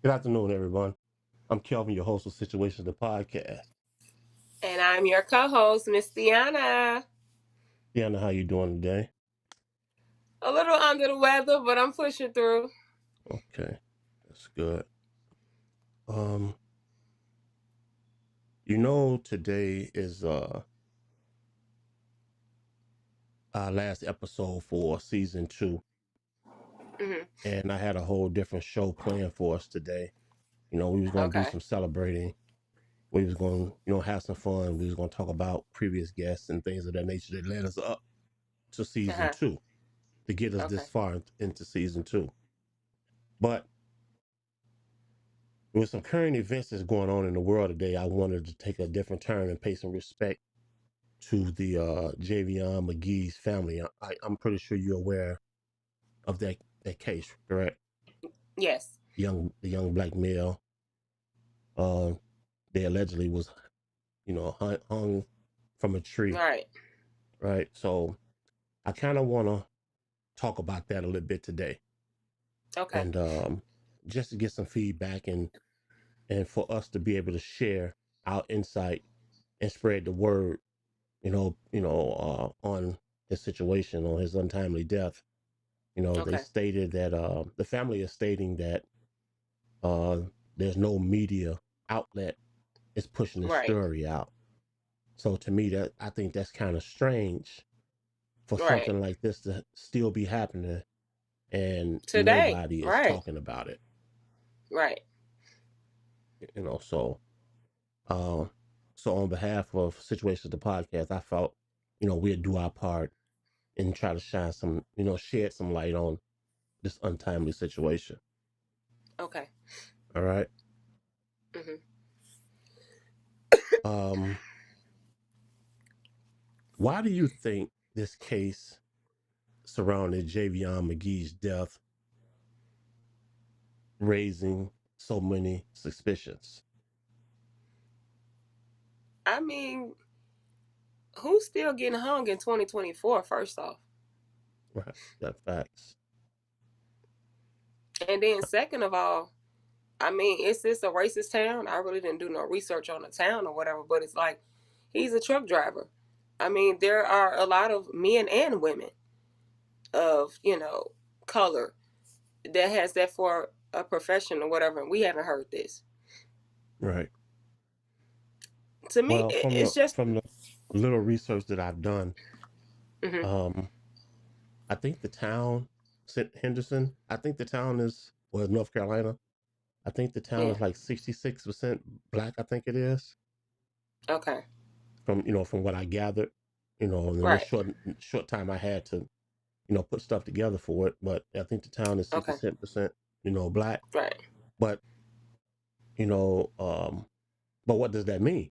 Good afternoon, everyone. I'm Kelvin, your host of Situations the Podcast. And I'm your co-host, Miss Deanna. Deanna, how you doing today? A little under the weather, but I'm pushing through. Okay, that's good. Um, today is our last episode for season 2, Hmm. and I had a whole different show planned for us today. We was gonna do Okay. some celebrating. We was gonna, have some fun. We was gonna talk about previous guests and things of that nature that led us up to season Uh-huh. 2 to get us Okay. this far into season 2. But with some current events that's going on in the world today, I wanted to take a different turn and pay some respect to the Javion Magee's family. I'm pretty sure you're aware of that case, correct? Yes. The young black male, uh, they allegedly was, hung from a All tree, right. right? So I kind of want to talk about that a little bit today, Okay. and just to get some feedback and for us to be able to share our insight and spread the word on his situation, on his untimely death. They Okay. stated that the family is stating that uh, there's no media outlet is pushing this Right. story out. So to me, that I think that's kind of strange for Right. something like this to still be happening and Today. nobody is Right. talking about it. Right. So uh, so on behalf of Situations the Podcast, I felt we'd do our part and try to shine some, shed some light on this untimely situation. Okay. All right. Hmm. Um, why do you think this case surrounding Javion Magee's death raising so many suspicions? I mean, who's still getting hung in 2024, first off? Right. That facts. And then second of all, I mean, is this a racist town? I really didn't do no research on the town or whatever, but it's like he's a truck driver. I mean, there are a lot of men and women of, color that has that for a profession or whatever, and we haven't heard this. Right. To me, Well, it's just. from the little research that I've done, Hmm. um, I think the town, Henderson, I think the town is North Carolina. I think the town Yeah. is like 66% black. I think it is Okay. from what I gathered. In this Right. short time I had to put stuff together for it. But I think the town is Okay. 67%, black. Right. But you know, but what does that mean?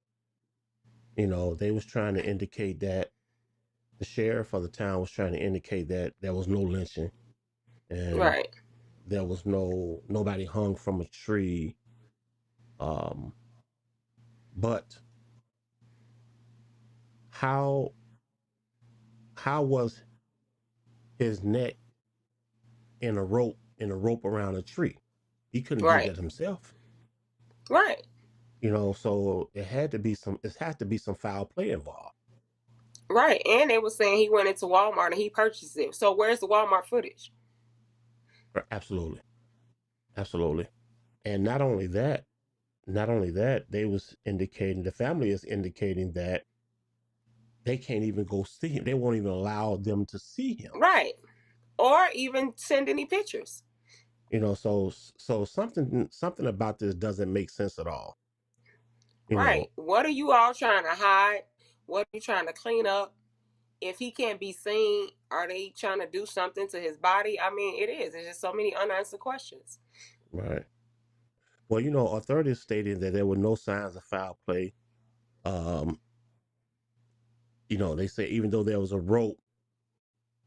They was trying to indicate that the sheriff of the town was trying to indicate that there was no lynching and Right. there was nobody hung from a tree. Um, but how how was his neck in a rope around a tree? He couldn't do Right. that himself. Right. So it had to be some foul play involved. Right. And they were saying he went into Walmart and he purchased it. So where's the Walmart footage? Absolutely, absolutely. And not only that, they was indicating the family is indicating that they can't even go see him. They won't even allow them to see him. Right. Or even send any pictures. So something about this doesn't make sense at all. You Right. know, What are you all trying to hide? What are you trying to clean up? If he can't be seen, are they trying to do something to his body? I mean, it is. There's just so many unanswered questions. right? Well, authorities stated that there were no signs of foul play. Um, they say even though there was a rope,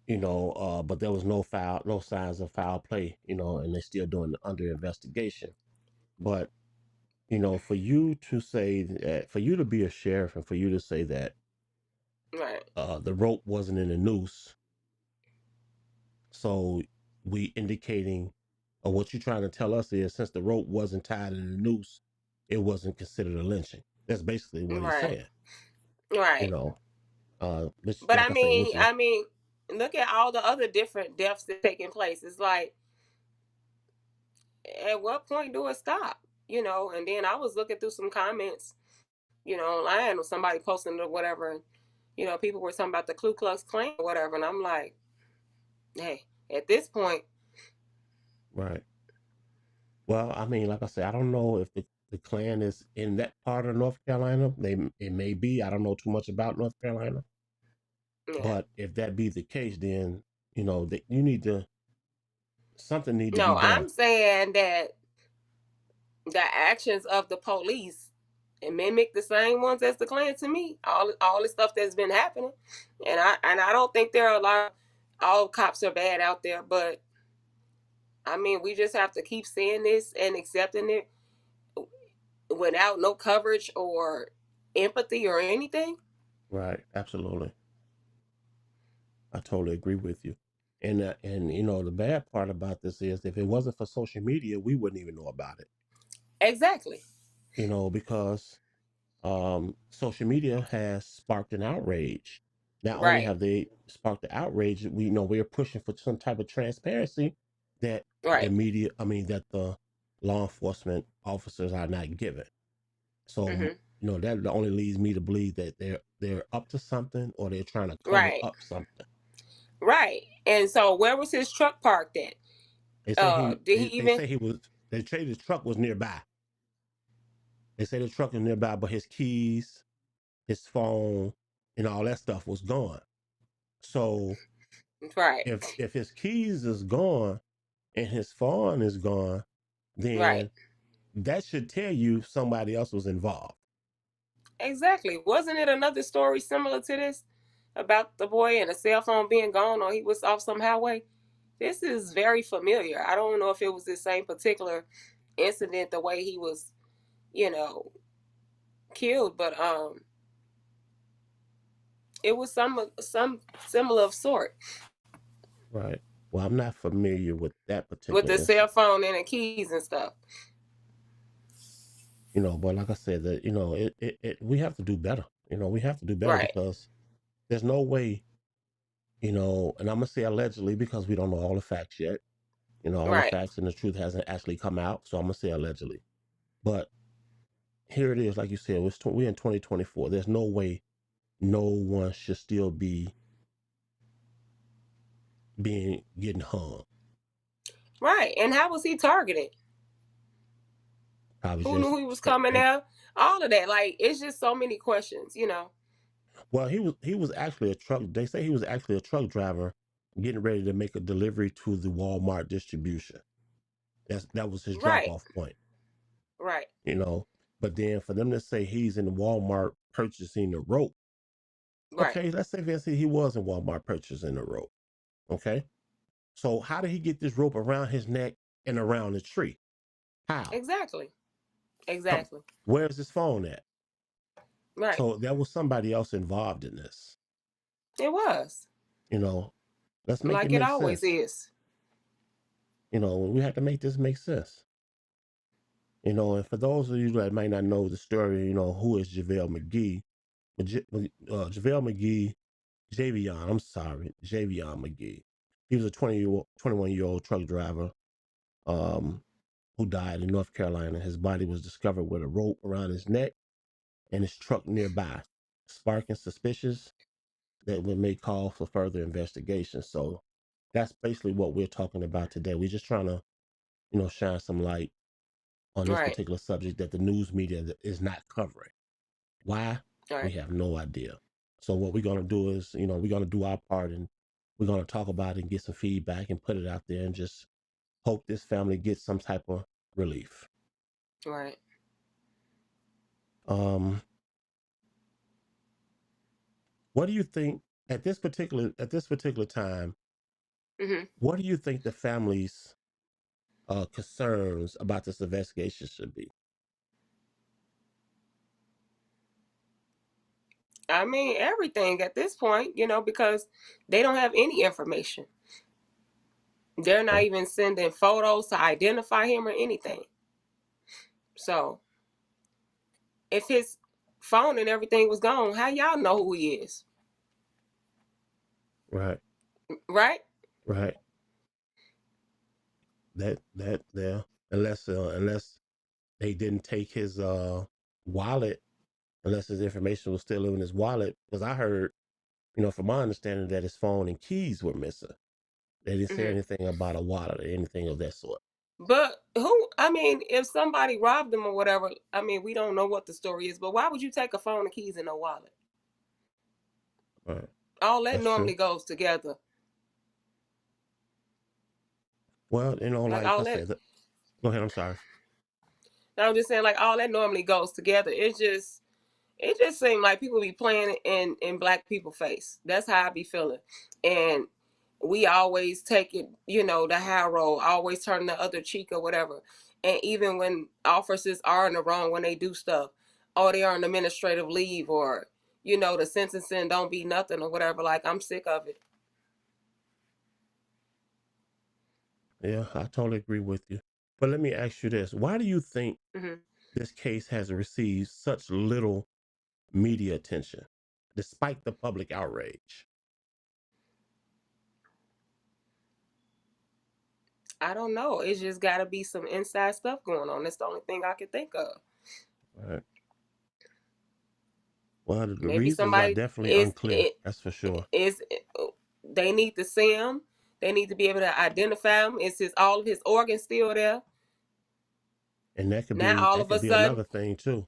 but there was no signs of foul play, and they're still doing under investigation. But for you to be a sheriff and for you to say that Right. the rope wasn't in the noose, so we indicating Or what you're trying to tell us is since the rope wasn't tied in the noose, it wasn't considered a lynching. That's basically what he's Right. saying. You Right. know, which But like I say, which is look at all the other different deaths that taking place. It's like, at what point do it stop? And then I was looking through some comments, online or somebody posting it or whatever. And, people were talking about the Ku Klux Klan or whatever. And I'm like, hey, at this point, right. Well, I mean, like I said, I don't know if the Klan is in that part of North Carolina. It may be. I don't know too much about North Carolina, yeah. but if that be the case, then that you need to something need to be No, done. I'm saying that the actions of the police and mimic the same ones as the Klan to me. All the stuff that's been happening, and I don't think there are a lot. All cops are bad out there, but we just have to keep saying this and accepting it without no coverage or empathy or anything. Right. Absolutely. I totally agree with you. And the bad part about this is if it wasn't for social media, we wouldn't even know about it. Exactly. Because social media has sparked an outrage. Not only Right. have they sparked the outrage, we know we're pushing for some type of transparency that the Right. media, I mean, that the law enforcement officers are not given. So, Hmm. that only leads me to believe that they're up to something or they're trying to cover Right. up something. Right. And so, where was his truck parked at? They say Did he they even? say they say his truck was nearby. They say the truck was nearby, but his keys, his phone, and all that stuff was gone. So Right. if his keys is gone and his phone is gone, Right. then that should tell you somebody else was involved. Exactly. Wasn't it another story similar to this about the boy and a cell phone being gone, or he was off some highway? This is very familiar. I don't know if it was the same particular incident, the way he was, you know, killed, but it was some similar of sort Right. Well, I'm not familiar with that with particular the cell incident, phone and the keys and stuff. but like I said, that we have to do better. We have to do better Right. because there's no way, and I'm gonna say allegedly because we don't know all the facts yet. All the Right. facts and the truth hasn't actually come out, so I'm gonna say allegedly. But here it is, like you said, we're in 2024. There's no way no one should still be being getting hung. Right. And how was he targeted? Probably Who knew just he was coming there? All of that. Like, it's just so many questions. well, he was actually a truck. They say he was actually a truck driver getting ready to make a delivery to the Walmart distribution. That was his drop Right. off point. Right. You know, but then for them to say he's in Walmart purchasing the rope. Right. Okay, let's say he was in Walmart purchasing the rope. Okay, so how did he get this rope around his neck and around the tree? How? Exactly. Come, Exactly. where's his phone at? Right. So there was somebody else involved in this. It was. You know, let's make it Like it make always sense. is. We have to make this make sense. And for those of you that might not know the story, who is JaVale McGee? JaVale McGee, Javion, I'm sorry, Javion McGee. He was a 21-year-old truck driver um, who died in North Carolina. His body was discovered with a rope around his neck and his truck nearby, sparking suspicions that would make call for further investigation. So that's basically what we're talking about today. We're just trying to, shine some light on this Right. particular subject that the news media is not covering. Why? We Right. have no idea. So what we're gonna do is, we're gonna do our part and we're gonna talk about it and get some feedback and put it out there and just hope this family gets some type of relief. Right. Um, what do you think at this particular time? Hmm. What do you think the family's concerns about this investigation should be? Everything at this point, because they don't have any information. They're not Okay. even sending photos to identify him or anything. So if his phone and everything was gone, how y'all know who he is? Right. Right? Right. That there. Unless they didn't take his wallet, unless his information was still in his wallet. Because I heard, from my understanding, that his phone and keys were missing. They didn't say Hmm. anything about a wallet or anything of that sort. But who, I mean, if somebody robbed him or whatever, I mean, we don't know what the story is, but why would you take a phone and keys and no wallet? Right. All that That's true. normally goes together. Well, Like like I all that, said, go ahead. I'm sorry. I'm just saying, like all that normally goes together. It just seemed like people be playing in black people face. That's how I be feeling. And we always take it, the high road, always turn the other cheek or whatever. And even when officers are in the wrong when they do stuff, or they are on administrative leave, or the sentencing don't be nothing or whatever. Like I'm sick of it. Yeah, I totally agree with you. But let me ask you this: why do you think Hmm. this case has received such little media attention, despite the public outrage? I don't know. It's just got to be some inside stuff going on. That's the only thing I can think of. Right. Well, the Maybe reasons are somebody definitely is unclear. it That's for sure. is they need to see him. They need to be able to identify him. Is his all of his organs still there? And that could Now be all that of a could be sudden, another thing too.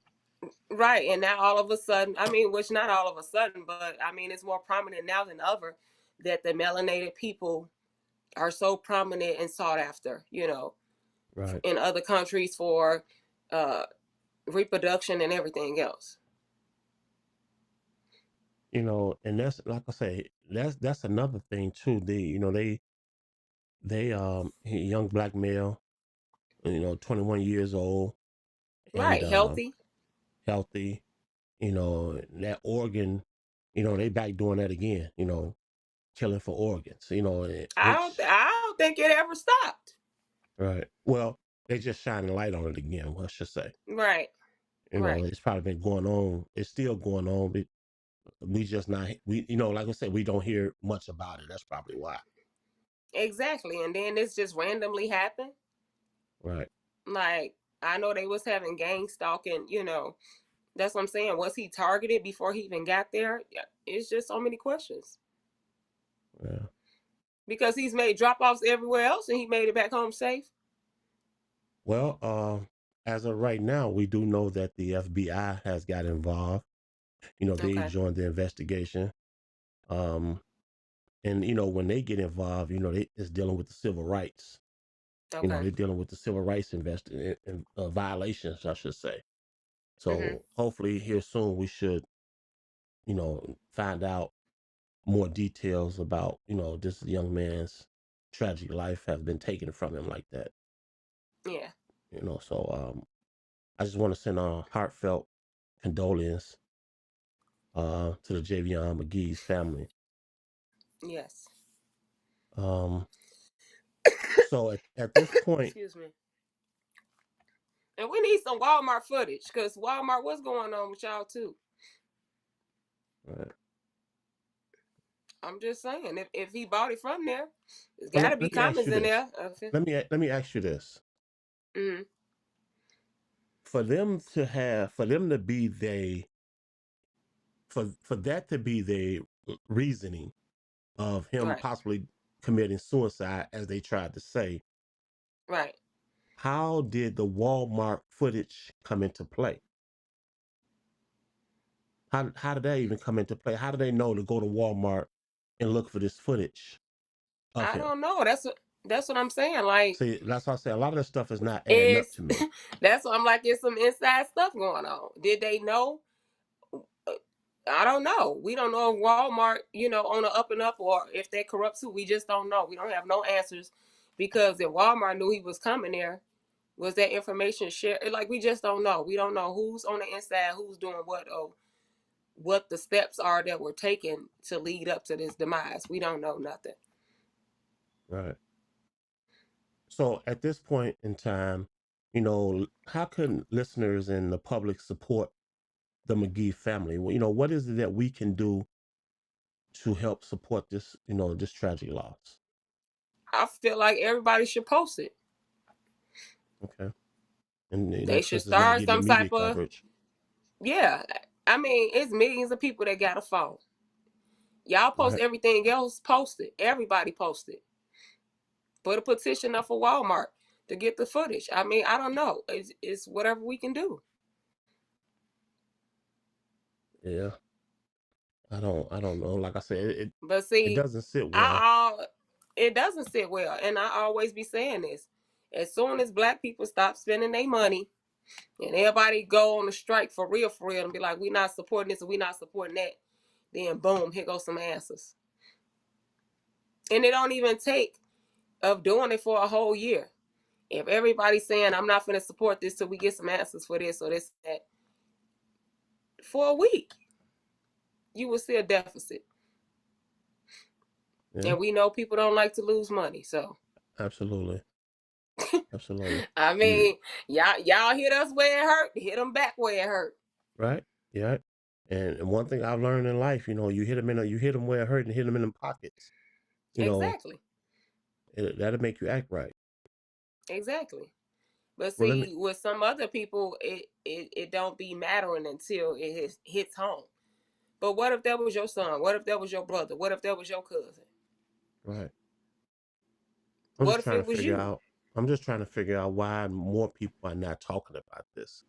right? And now all of a sudden, I mean, which not all of a sudden, but I mean, it's more prominent now than ever that the melanated people are so prominent and sought after. Right. In other countries for uh, reproduction and everything else. And that's like I say, that's another thing too. They young black male, 21 years old, and Right, healthy. healthy, that organ, they back doing that again, killing for organs, which, I don't think it ever stopped. right. Well, they just shining light on it again, I should say. Right, right. It's probably been going on. It's still going on, but we just not, like I said, we don't hear much about it. That's probably why. Exactly. And then this just randomly happened. Right. Like, I know they was having gang stalking, That's what I'm saying. Was he targeted before he even got there? Yeah, it's just so many questions. Yeah. Because he's made drop offs everywhere else and he made it back home safe. Well, as of right now, we do know that the FBI has got involved. They Okay. joined the investigation. Um, and when they get involved, it's dealing with the civil rights. Okay. They're dealing with the civil rights violations, I should say. Mhm. So hopefully here soon we should, find out more details about, this young man's tragic life has been taken from him like that. Yeah. So I just want to send a heartfelt condolence to the Javion Magee's family. Yes. Um, so at this point, Excuse me. And we need some Walmart footage because Walmart, what's going on with y'all too? right. I'm just saying, if he bought it from there, there's Well, got to be let me ask comments you in this. there. Okay. Let me ask you this. Mm-hmm. For them to be they for that to be the reasoning of him Right. possibly committing suicide, as they tried to say, Right. how did the Walmart footage come into play? How did that even come into play? How do they know to go to Walmart and look for this footage of I him? don't know. That's what I'm saying. Like, See, that's why I say a lot of this stuff is not adding up it's to me. that's what I'm like. It's some inside stuff going on. Did they know? Uh, I don't know. We don't know if Walmart, on the up and up, or if they're corrupt too. We just don't know. We don't have no answers because if Walmart knew he was coming there, was that information shared? Like we just don't know. We don't know who's on the inside, who's doing what, or what the steps are that were taken to lead up to this demise. We don't know nothing. Right. So at this point in time, how can listeners and the public support the McGee family? Well, what is it that we can do to help support this, this tragic loss? I feel like everybody should post it. Okay. And, They should since it's not start getting the some media type of, coverage, yeah. I mean, it's millions of people that got a phone. Y'all post right? everything else, post it. Everybody post it. Put a petition up for Walmart to get the footage. I mean, I don't know. It's whatever we can do. Yeah. I don't know. Like I said, But it see, doesn't sit well. I it doesn't sit well, and I always be saying this. As soon as black people stop spending their money and everybody go on a strike for real, and be like, we not supporting this and we not supporting that, then boom, here goes some answers. And it don't even take of doing it for a whole year. If everybody's saying I'm not going to support this till we get some answers for this or this that, for a week, you will see a deficit. Yeah. And we know people don't like to lose money, so Absolutely. Absolutely. I You mean, y'all hit us where it hurt, hit them back where it hurt. right? Yeah. And one thing I've learned in life, you hit them where it hurt and hit them in the pockets. You know, Exactly, that'll make you act right. exactly. But Well, let me, see, with some other people, it don't be mattering until it hits home. But what if that was your son? What if that was your brother? What if that was your cousin? right. I'm What just if trying to it was figure you? out. I'm just trying to figure out why more people are not talking about this.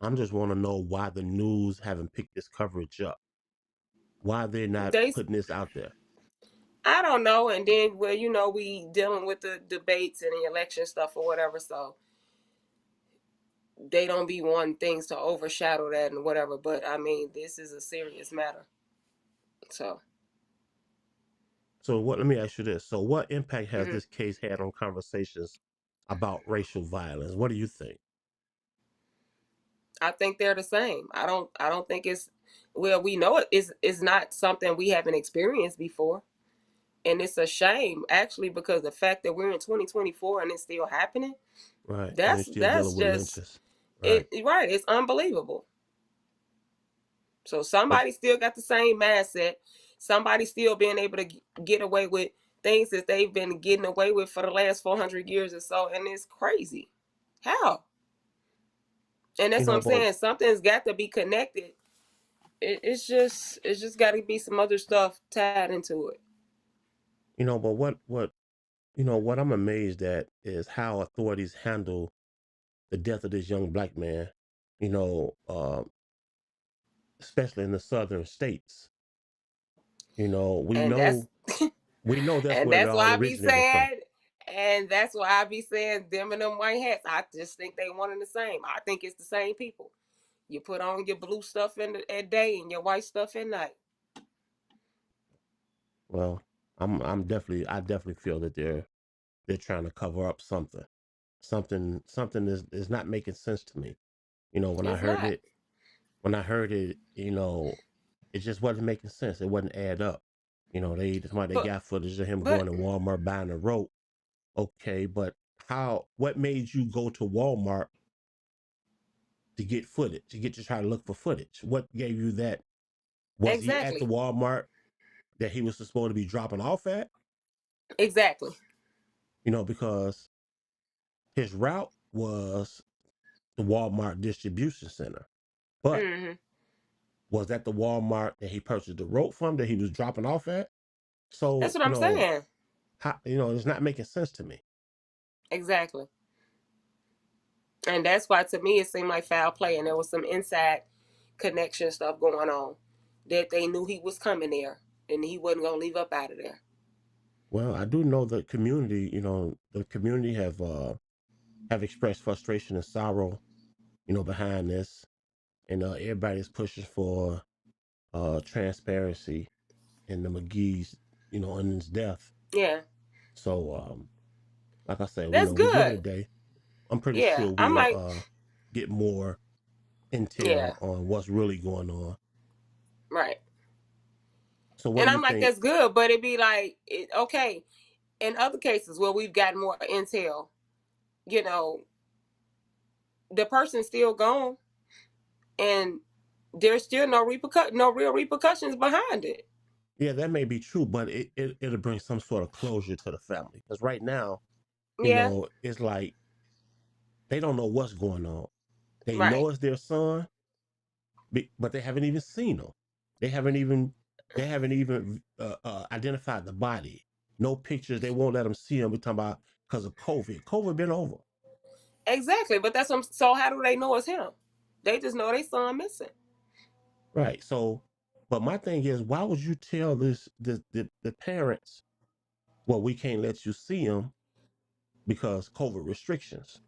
I'm just want to know why the news haven't picked this coverage up. Why they're not They, putting this out there. I don't know. And then, well, we dealing with the debates and the election stuff or whatever, so they don't be wanting things to overshadow that and whatever. But I mean, this is a serious matter. So, So what? Let me ask you this. So what impact has mhm. this case had on conversations about racial violence? What do you think? I think they're the same. I don't think it's, well, we know it is not something we haven't experienced before. And it's a shame actually, because the fact that we're in 2024 and it's still happening, Right. And they're still that's dealing with just lynches. Right. it, right, it's unbelievable. So But somebody still got the same mindset. Somebody still being able to get away with things that they've been getting away with for the last 400 years or so, and it's crazy. How? And you that's what know, I'm but saying. Something's got to be connected. It's just got to be some other stuff tied into it. but what I'm amazed at is how authorities handle the death of this young black man. You know, especially in the southern states. You know, we And that's know we know that's and where it that's all why I be originated from. saying, and that's why I be saying them and them white hats. I just think they one and the same. I think it's the same people. You put on your blue stuff at day and your white stuff at night. Well, I definitely feel that they're trying to cover up something. Something is not making sense to me. When I It's heard not. it, it just wasn't making sense. It wasn't add up. They But got footage of him going but to Walmart buying a rope. Okay, but what made you go to Walmart to get footage, to try to look for footage? What gave you that? Was he at the exactly. Walmart that he was supposed to be dropping off at? Exactly. Because his route was the Walmart distribution center. But Hmm. was that the Walmart that he purchased the rope from that he was dropping off at? That's So, what I'm saying. it's not making sense to me. Exactly. And that's why to me it seemed like foul play, and there was some inside connection stuff going on that they knew he was coming there and he wasn't gonna leave up out of there. Well, I do know the community have expressed frustration and sorrow, behind this, and everybody's pushing for transparency in the McGee's, in his death. Yeah. So, like I said, That's we give it good. a day. I'm pretty Yeah. sure I'm we'll like, get more yeah, intel on what's really going on. right. So, what And do you I'm like, think? that's good, but it'd be like, okay, in other cases where we've gotten more intel, you know, the person's still gone, and there's still no real repercussions behind it. Yeah, that may be true, but it'll bring some sort of closure to the family. Because right now, Yeah, it's like they don't know what's going on. They right. know it's their son, but they haven't even seen him. They haven't even identified the body. No pictures. They won't let them see him. We're talking about because of COVID. COVID been over, Exactly. But that's what so how do they know it's him? They just know their son missing. right? So, but my thing is, why would you tell the parents, well, we can't let you see him because COVID restrictions?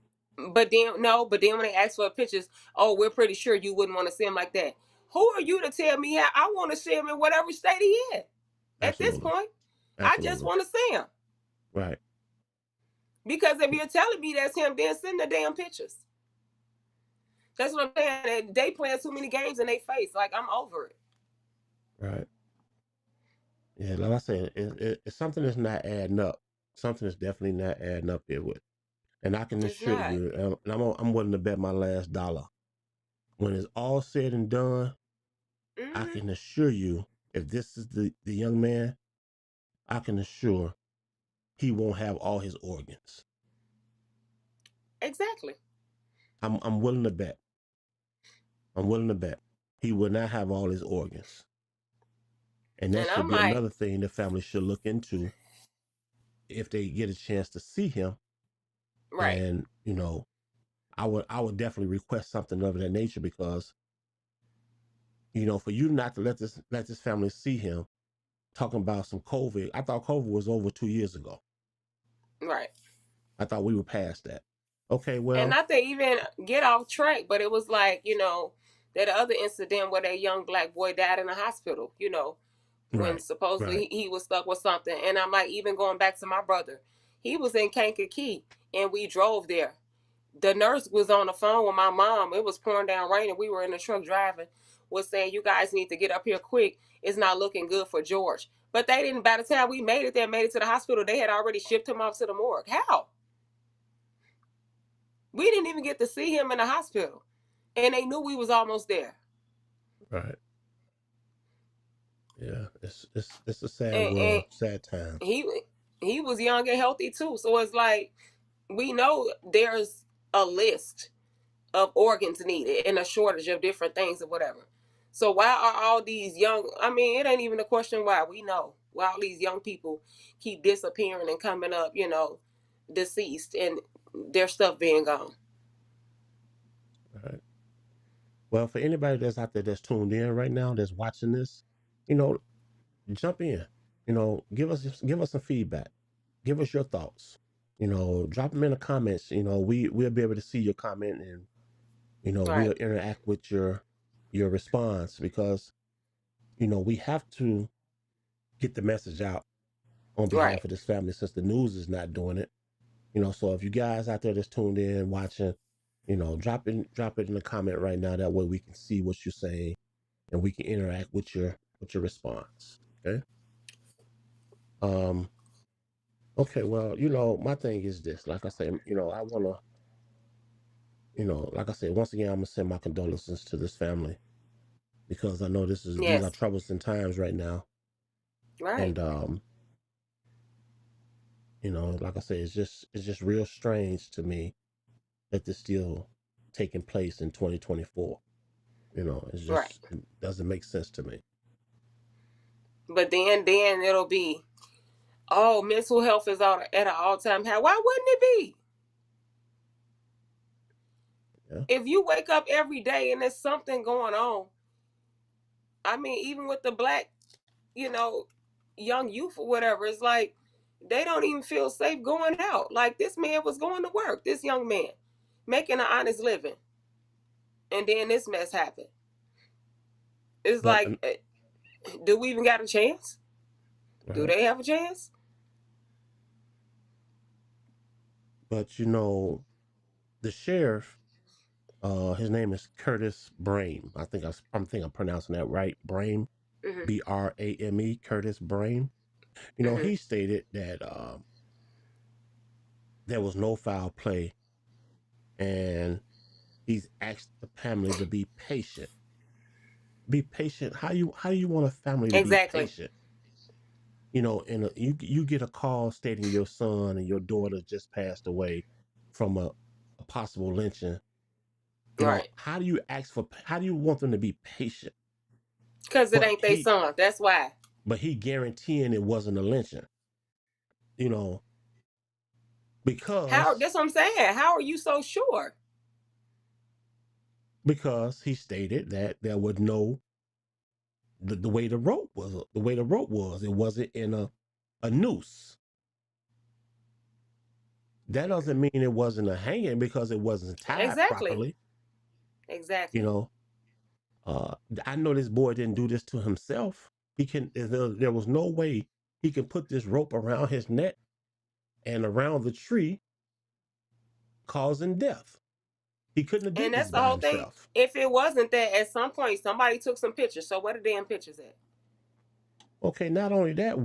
But then no, but then when they ask for pictures, oh, we're pretty sure you wouldn't want to see him like that. Who are you to tell me how I want to see him in whatever state he in? At this Absolutely, point, I just absolutely, want to see him. right, Because if you're telling me that's him, then send the damn pictures. That's what I'm saying. They playing too many games in their face. Like I'm over it. right. Yeah, like I said, it's something that's not adding up. Something that's definitely not adding up here with. And I can It's assure not. you, and I'm willing to bet my last dollar. When it's all said and done, I Hmm. can assure you, if this is the young man, I can assure he won't have all his organs. Exactly. I'm willing to bet. I'm willing to bet he will not have all his organs. And that And should I'm be like, another thing the family should look into if they get a chance to see him. right, And I would definitely request something of that nature because for you not to let this family see him talking about some COVID. I thought COVID was over 2 years ago. right. I thought we were past that. Okay, And well, not to even get off track, but it was like, that other incident where that young black boy died in the hospital, when right, right, supposedly he was stuck with something. And I'm like, even going back to my brother, he was in Kankakee and we drove there. The nurse was on the phone with my mom. It was pouring down rain and we were in the truck driving, was saying, you guys need to get up here quick. It's not looking good for George. But they didn't, by the time we made it to the hospital, they had already shipped him off to the morgue. How? We didn't even get to see him in the hospital. And they knew we was almost there. right. Yeah, it's a sad And world, sad times. he was young and healthy too. So it's like we know there's a list of organs needed and a shortage of different things or whatever. So why are all these young, I mean, it ain't even a question why. We know why all these young people keep disappearing and coming up, deceased and their stuff being gone. Right. Well, for anybody that's out there that's tuned in right now, that's watching this, you know, jump in. Give us some feedback. Give us your thoughts. Drop them in the comments. We'll be able to see your comment, and Right, we'll interact with your response because we have to get the message out on right. behalf of this family since the news is not doing it. So if you guys out there that's tuned in watching, drop it in the comment right now. That way we can see what you're saying and we can interact with your response. Okay. Um. Okay. Well, my thing is this. Like I say, I wanna, like I said, once again, I'm gonna send my condolences to this family because I know these are Yes, troublesome times right now, right, and like I said, it's just real strange to me that this still taking place in 2024. right. It doesn't make sense to me. But then it'll be, oh, mental health is at an all time high. Why wouldn't it be? Yeah. If you wake up every day and there's something going on, I mean, even with the black, you know, young youth or whatever, it's like they don't even feel safe going out. Like this man was going to work, this young man, making an honest living, and then this mess happened. It's But like, do we even got a chance? Do right. they have a chance? But the sheriff, his name is Curtis Brame. I'm pronouncing that right. Brame, Hmm. Brame, Curtis Brame. Hmm. He stated that there was no foul play and he's asked the family to be patient. Be patient. How you want a family to be Exactly. patient? You know, and you get a call stating your son and your daughter just passed away from a possible lynching. You know, Right. how do you want them to be patient? Because it But ain't they son. That's why. he guaranteeing it wasn't a lynching. You know, How? because That's what I'm saying. How are you so sure? he stated that there was no the way the rope was it wasn't in a noose. That doesn't mean it wasn't a hanging because it wasn't tied Exactly. properly. You Exactly. know, uh, I know this boy didn't do this to himself. There was no way he can put this rope around his neck and around the tree, causing death. He couldn't have And did that's this the by whole thing. himself. If it wasn't that, at some point somebody took some pictures. So where the damn pictures at? Okay, not only that,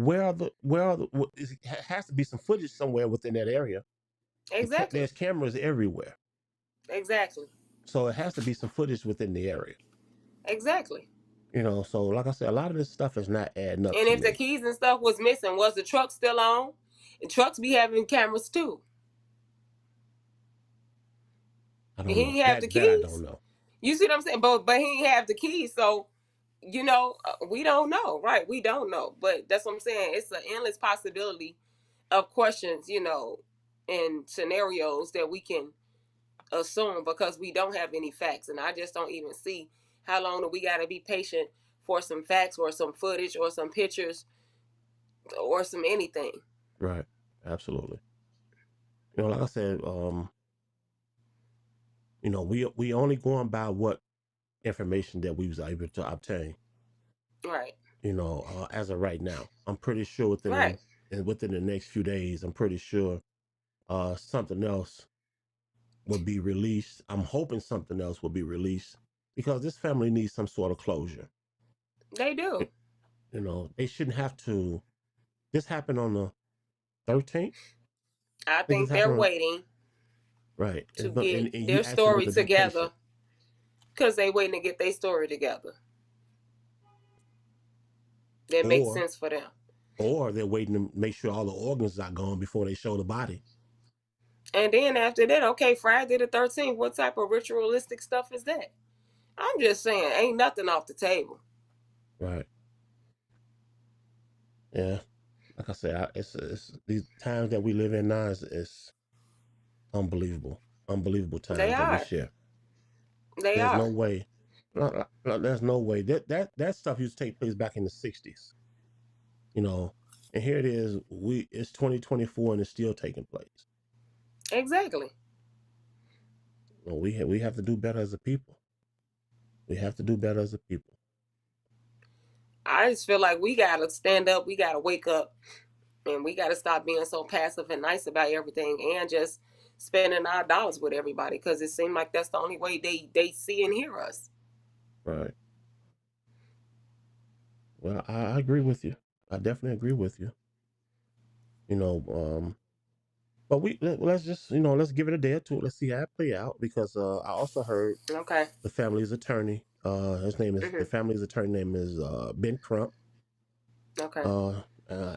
it has to be some footage somewhere within that area. Exactly. There's cameras everywhere, Exactly. so it has to be some footage within the area. Exactly. You know, so like I said, a lot of this stuff is not adding up And to if the me. keys and stuff was missing, was the truck still on? And trucks be having cameras too. I He don't know didn't have the that I don't keys. know. You see what I'm saying? But he didn't have the keys, so we don't know, right? We don't know, but that's what I'm saying. It's an endless possibility of questions, and scenarios that we can assume because we don't have any facts, and I just don't even see how long do we got to be patient for some facts or some footage or some pictures or some anything. Right, absolutely. You know, like I said, you know, we only going by what information that we was able to obtain. Right. You know, as of right now, I'm pretty sure Right. within the next few days, I'm pretty sure something else will be released. I'm hoping something else will be released because this family needs some sort of closure. They do. You know, they shouldn't have to. This happened on the 13th. I I think this think they're happened on waiting right, to get and you their asking them story to be together patient, because they waiting to get their story together. That makes or sense for them. they're waiting to make sure all the organs are gone before they show the body. And then after that, okay, Friday the 13th, what type of ritualistic stuff is that? I'm just saying, ain't nothing off the table. Right. Yeah. Like I said, it's these times that we live in now is unbelievable, unbelievable They times that we are. share. They There's no are. way. There's no way that stuff used to take place back in the '60s. You know, and here it is. It's 2024 and it's still taking place. Exactly. You know, we have to do better as a people. We have to do better as a people. I just feel like we gotta stand up, we gotta wake up, and we gotta stop being so passive and nice about everything and just spending our dollars with everybody because it seems like that's the only way they see and hear us. Right. Well, I agree with you. I definitely agree with you. You know, but let's just let's give it a day or two. Let's see how it play out because I also heard Okay. the family's attorney. The Mhm. family's attorney name is Ben Crump. Okay. Uh,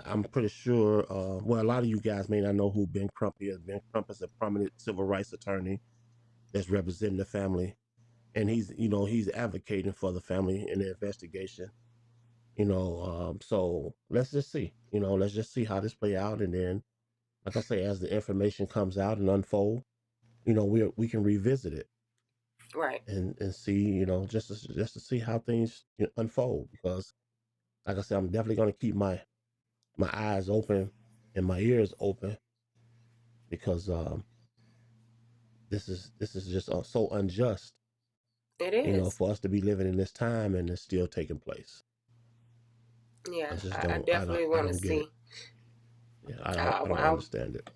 I'm pretty sure. Well, a lot of you guys may not know who Ben Crump is. Ben Crump is a prominent civil rights attorney that's representing the family, and he's advocating for the family in the investigation. So let's just see. Let's just see how this play out, and then, like I say, as the information comes out and unfold, we can revisit it Right. and see, just to see how things unfold. Because, like I said, I'm definitely going to keep my eyes open and my ears open because this is just so unjust, It is. for us to be living in this time and it's still taking place. Yeah. I just I don't definitely I want to don't get it. see. Yeah, I, I don't I, understand it.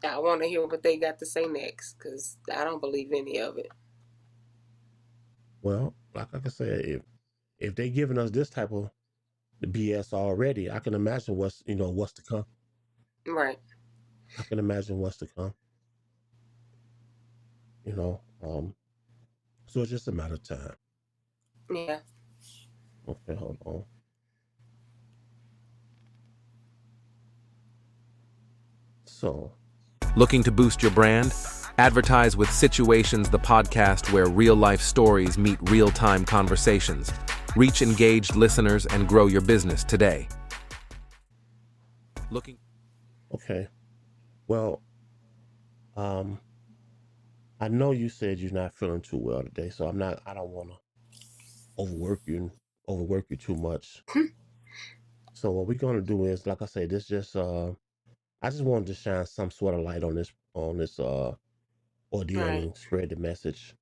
I want to hear what they got to say next because I don't believe any of it. Well, like I said, if they giving us this type of BS already, I can imagine what's to come. Right. I can imagine what's to come. you know. So it's just a matter of time. Yeah. Okay, hold on. So, Looking to boost your brand? Advertise with Situations, the podcast where real-life stories meet real-time conversations. Reach engaged listeners and grow your business today. okay. Well, I know you said you're not feeling too well today, so I don't want to overwork you too much. So what we're gonna do is, like I said, this just I just wanted to shine some sort of light on this ordeal Right. and spread the message.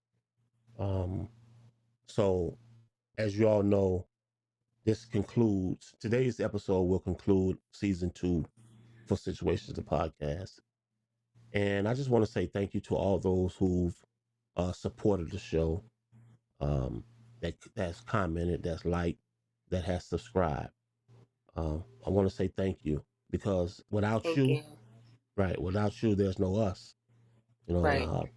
Um, so as you all know, today's episode will conclude season 2 for Situations the podcast. And I just want to say thank you to all those who've supported the show, that's commented, that's liked, that has subscribed. I want to say thank you because without Thank you, you. right, without you, there's no us. You know, Right.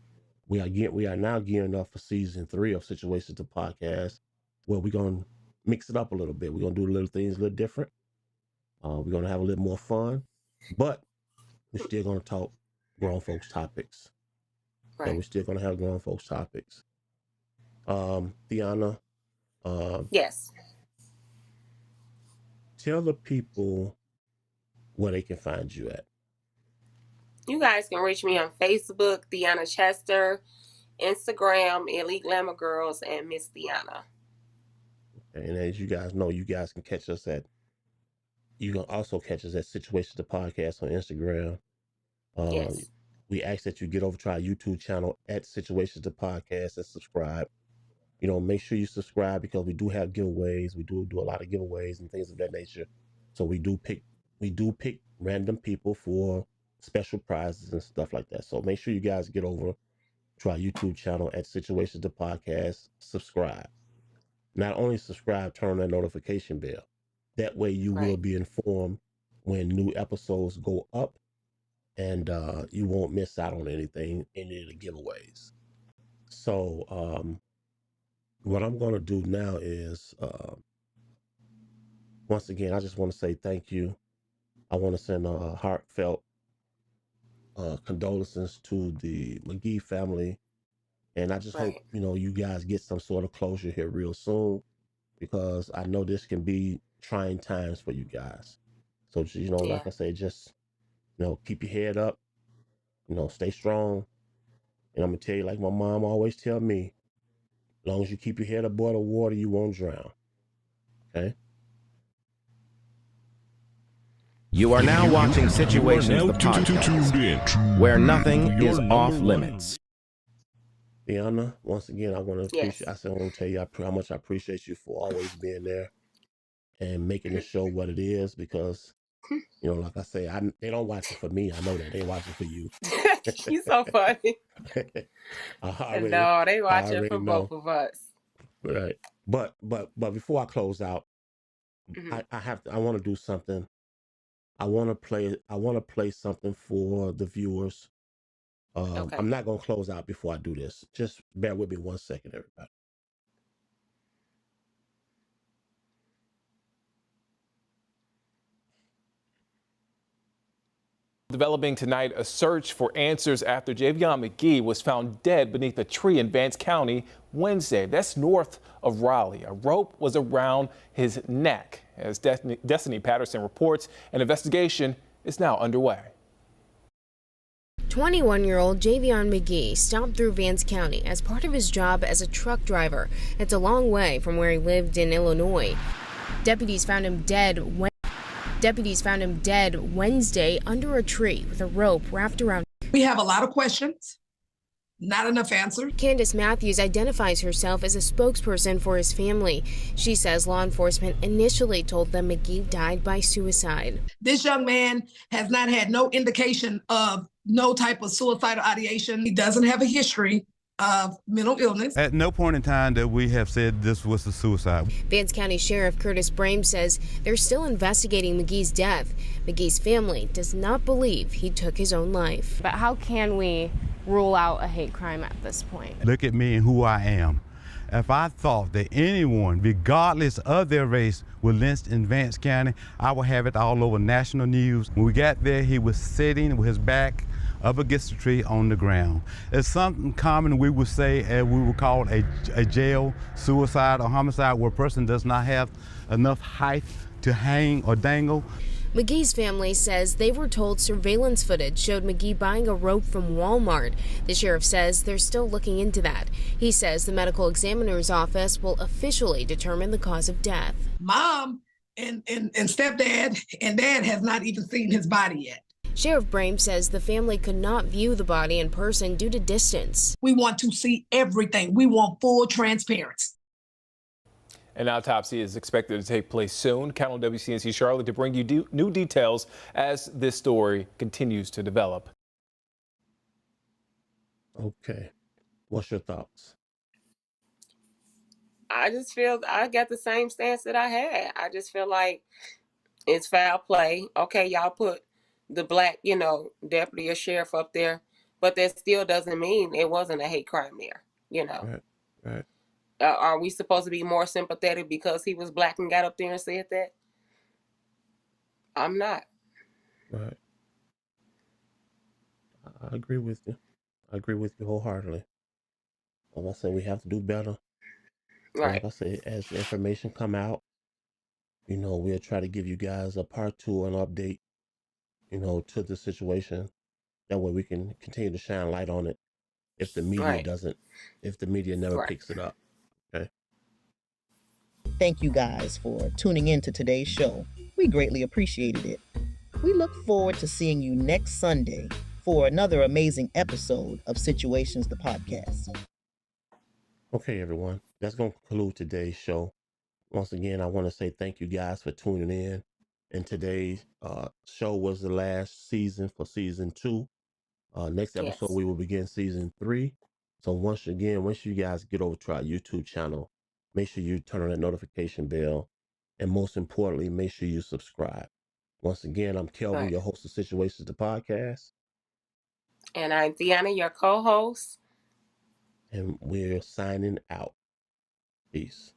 we are now gearing up for season 3 of Situations the podcast, where we're gonna mix it up a little bit. We're gonna do little things a little different. We're gonna have a little more fun, but we're still gonna talk grown folks topics. So Right. we're still gonna have grown folks topics. Deanna, um, Yes. tell the people where they can find you at. You guys can reach me on Facebook, Deanna Chester, Instagram, Elite Glamour Girls, and Miss Deanna. And as you guys know, you can also catch us at Situations the podcast on Instagram. Uh, Yes. we ask that you get over to our YouTube channel at Situations the podcast and subscribe. You know, make sure you subscribe because we do have giveaways. We do a lot of giveaways and things of that nature. So we do pick random people for special prizes and stuff like that. So make sure you guys get over to our YouTube channel at Situations the podcast, subscribe. Not only subscribe, turn on that notification bell. That way you will Right. be informed when new episodes go up, and you won't miss out on any of the giveaways. So what I'm going to do now is, once again, I just want to say thank you. I want to send a heartfelt condolences to the Magee family. And I just hope, Right. you guys get some sort of closure here real soon, because I know this can be trying times for you guys. So, Yeah. like I say, just, keep your head up, stay strong. And I'm going to tell you, like my mom always tell me, as long as you keep your head above the water, you won't drown. Okay? You are now watching Situations, the podcast, where nothing is off limits. Deanna, once again, I want to Yes. appreciate. I want to tell you how much I appreciate you for always being there and making the show what it is. Because, like I say, they don't watch it for me. I know that they watch it for you. You so funny. No, they I watch it already for both know. of us. Right. But before I close out, Mhm. I want to do something. I want to play something for the viewers. Okay. I'm not going to close out before I do this. Just bear with me 1 second, everybody. Developing tonight, a search for answers after Javion Magee was found dead beneath a tree in Vance County Wednesday. That's north of Raleigh. A rope was around his neck. As Destiny Patterson reports, an investigation is now underway. 21-year-old Javion Magee stopped through Vance County as part of his job as a truck driver. It's a long way from where he lived in Illinois. Deputies found him dead Wednesday under a tree with a rope wrapped around. We have a lot of questions, not enough answers. Candace Matthews identifies herself as a spokesperson for his family. She says law enforcement initially told them Magee died by suicide. This young man has not had no indication of no type of suicidal ideation. He doesn't have a history of mental illness. At no point in time that we have said this was a suicide. Vance County Sheriff Curtis Brame says they're still investigating Magee's death. Magee's family does not believe he took his own life. But how can we rule out a hate crime at this point. Look at me and who I am. If I thought that anyone, regardless of their race, was lynched in Vance County, I would have it all over national news. When we got there, he was sitting with his back up against the tree on the ground. It's something common we would say, we would call a jail suicide or homicide, where a person does not have enough height to hang or dangle. Magee's family says they were told surveillance footage showed Magee buying a rope from Walmart. The sheriff says they're still looking into that. He says the medical examiner's office will officially determine the cause of death. Mom and stepdad and dad has not even seen his body yet. Sheriff Brame says the family could not view the body in person due to distance. We want to see everything. We want full transparency. An autopsy is expected to take place soon. Count on WCNC Charlotte to bring you new details as this story continues to develop. Okay. What's your thoughts? I just feel I got the same stance that I had. I just feel like it's foul play. Okay, y'all put the black, deputy or sheriff up there, but that still doesn't mean it wasn't a hate crime there, Right. Are we supposed to be more sympathetic because he was black and got up there and said that? I'm not. Right. I agree with you. I agree with you wholeheartedly. Like I said, we have to do better. Right. Like I said, as the information come out, we'll try to give you guys a part 2, an update, to the situation. That way we can continue to shine light on it if the media Right. never Right. picks it up. Okay. Thank you guys for tuning in to today's show. We greatly appreciated it. We look forward to seeing you next Sunday for another amazing episode of Situations, the podcast. Okay, everyone. That's going to conclude today's show. Once again, I want to say thank you guys for tuning in. And today's show was the last season for season 2. Next episode, Yes. we will begin season 3. So once you guys get over to our YouTube channel, make sure you turn on that notification bell. And most importantly, make sure you subscribe. Once again, I'm Kelvin, Right. your host of Situations, the podcast. And I'm Deanna, your co-host. And we're signing out. Peace.